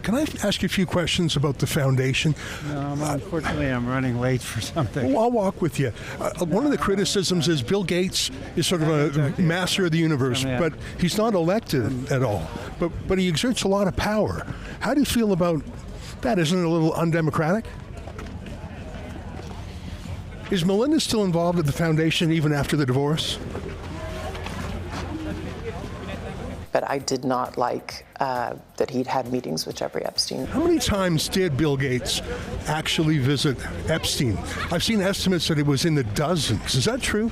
can I ask you a few questions about the foundation? No, unfortunately, I'm running late for something. Well, I'll walk with you. One of the criticisms is Bill Gates is sort of a master of the universe, but he's not elected at all. But he exerts a lot of power. How do you feel about that? Isn't it a little undemocratic? Is Melinda still involved at the foundation even after the divorce? But I did not like that he'd had meetings with Jeffrey Epstein. How many times did Bill Gates actually visit Epstein? I've seen estimates that it was in the dozens. Is that true?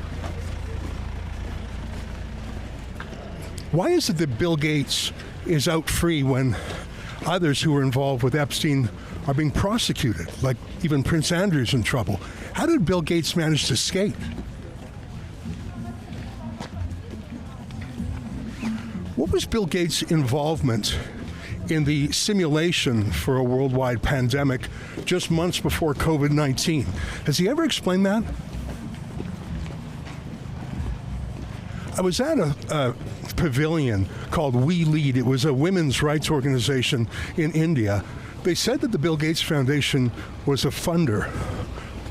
Why is it that Bill Gates is out free when others who were involved with Epstein are being prosecuted, like even Prince Andrew's in trouble? How did Bill Gates manage to escape? What was Bill Gates' involvement in the simulation for a worldwide pandemic just months before COVID-19? Has he ever explained that? I was at a pavilion called We Lead. It was a women's rights organization in India. They said that the Bill Gates Foundation was a funder.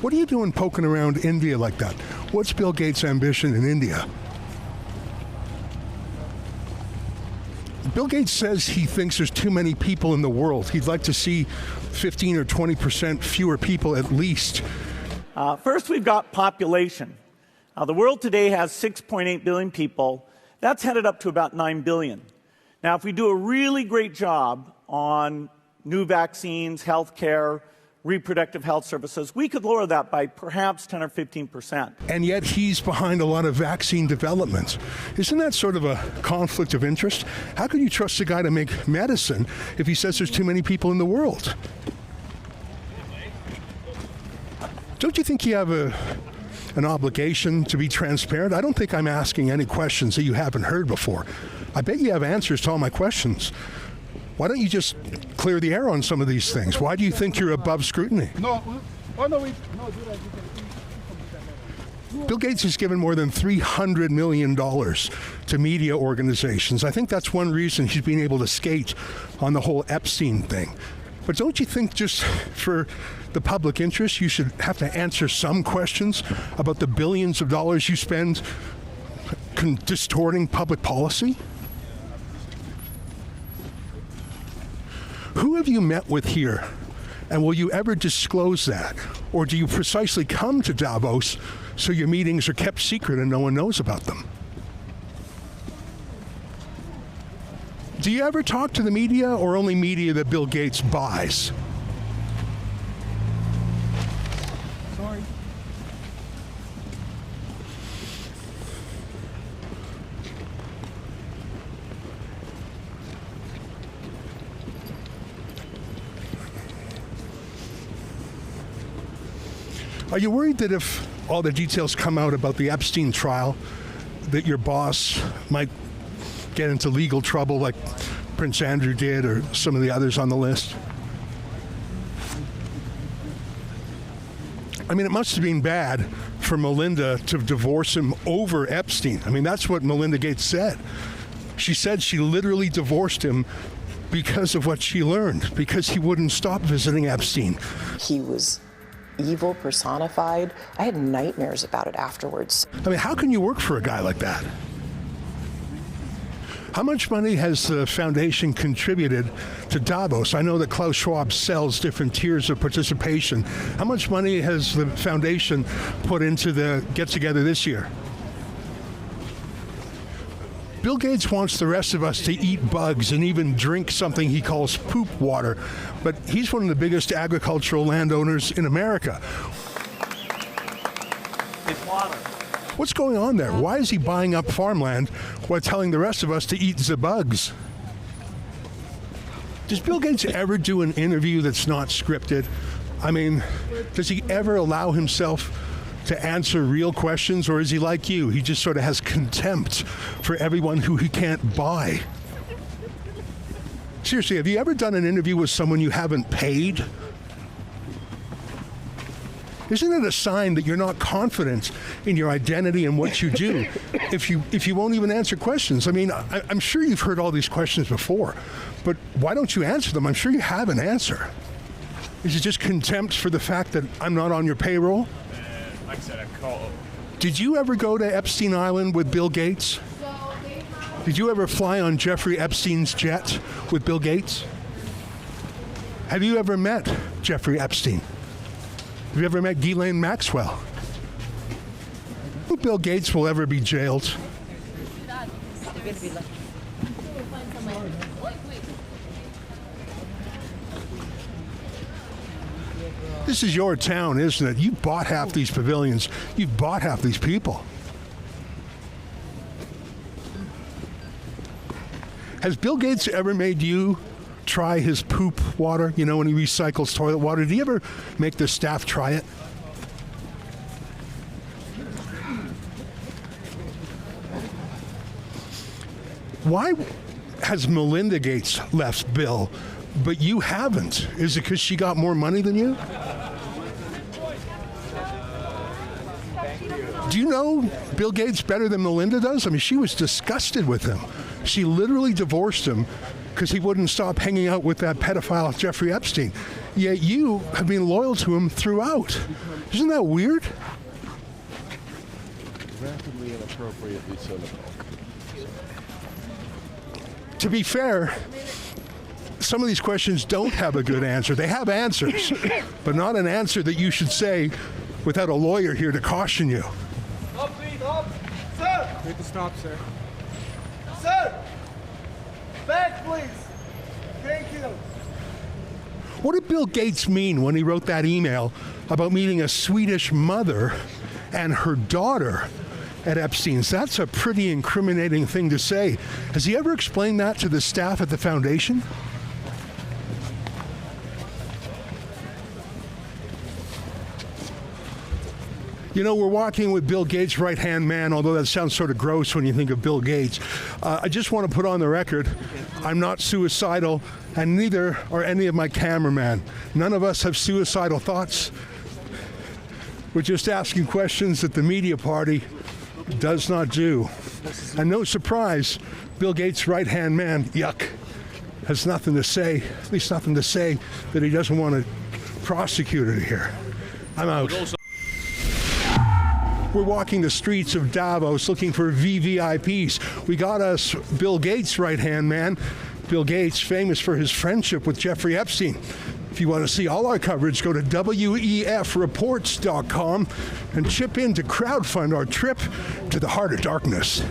What are you doing poking around India like that? What's Bill Gates' ambition in India? Bill Gates says he thinks there's too many people in the world. He'd like to see 15 or 20% fewer people at least. First, we've got population. The world today has 6.8 billion people. That's headed up to about 9 billion. Now, if we do a really great job on new vaccines, healthcare, reproductive health services, we could lower that by perhaps 10 or 15%. And yet he's behind a lot of vaccine development. Isn't that sort of a conflict of interest? How can you trust a guy to make medicine if he says there's too many people in the world? Don't you think you have an obligation to be transparent? I don't think I'm asking any questions that you haven't heard before. I bet you have answers to all my questions. Why don't you just clear the air on some of these things? Why do you think you're above scrutiny? Bill Gates has given more than $300 million to media organizations. I think that's one reason he's been able to skate on the whole Epstein thing. But don't you think just for the public interest, you should have to answer some questions about the billions of dollars you spend distorting public policy? Who have you met with here? And will you ever disclose that? Or do you precisely come to Davos so your meetings are kept secret and no one knows about them? Do you ever talk to the media or only media that Bill Gates buys? Sorry. Are you worried that if all the details come out about the Epstein trial, that your boss might get into legal trouble like Prince Andrew did or some of the others on the list? I mean, it must have been bad for Melinda to divorce him over Epstein. I mean, that's what Melinda Gates said. She said she literally divorced him because of what she learned, because he wouldn't stop visiting Epstein. He was evil personified. I had nightmares about it afterwards. I mean, how can you work for a guy like that? How much money has the foundation contributed to Davos? I know that Klaus Schwab sells different tiers of participation. How much money has the foundation put into the get-together this year? Bill Gates wants the rest of us to eat bugs and even drink something he calls poop water, but he's one of the biggest agricultural landowners in America. It's water. What's going on there? Why is he buying up farmland while telling the rest of us to eat the bugs? Does Bill Gates ever do an interview that's not scripted? I mean, does he ever allow himself to answer real questions, or is he like you? He just sort of has contempt for everyone who he can't buy. Seriously, have you ever done an interview with someone you haven't paid? Isn't it a sign that you're not confident in your identity and what you do if you won't even answer questions? I mean, I'm sure you've heard all these questions before, but why don't you answer them? I'm sure you have an answer. Is it just contempt for the fact that I'm not on your payroll? Like I said, I called. Did you ever go to Epstein Island with Bill Gates? Did you ever fly on Jeffrey Epstein's jet with Bill Gates? Have you ever met Jeffrey Epstein? Have you ever met Ghislaine Maxwell? Bill Gates will ever be jailed. This is your town, isn't it? You bought half these pavilions. You bought half these people. Has Bill Gates ever made you try his poop water? You know, when he recycles toilet water, did he ever make the staff try it? Why has Melinda Gates left Bill, but you haven't? Is it because she got more money than you? Do you know Bill Gates better than Melinda does? I mean, she was disgusted with him. She literally divorced him because he wouldn't stop hanging out with that pedophile Jeffrey Epstein. Yet you have been loyal to him throughout. Isn't that weird? Rapidly and appropriately cynical. To be fair, some of these questions don't have a good answer. They have answers, but not an answer that you should say without a lawyer here to caution you. Stop, please, stop. Sir! Need to stop, sir. Sir! Back, please. Thank you. What did Bill Gates mean when he wrote that email about meeting a Swedish mother and her daughter at Epstein's? That's a pretty incriminating thing to say. Has he ever explained that to the staff at the foundation? You know, we're walking with Bill Gates' right-hand man, although that sounds sort of gross when you think of Bill Gates. I just want to put on the record, I'm not suicidal, and neither are any of my cameramen. None of us have suicidal thoughts. We're just asking questions that the media party does not do. And no surprise, Bill Gates' right-hand man, yuck, has nothing to say, at least nothing to say that he doesn't want to prosecute it here. I'm out. We're walking the streets of Davos looking for VVIPs. We got us Bill Gates' right-hand man. Bill Gates, famous for his friendship with Jeffrey Epstein. If you want to see all our coverage, go to WEFreports.com and chip in to crowdfund our trip to the heart of darkness.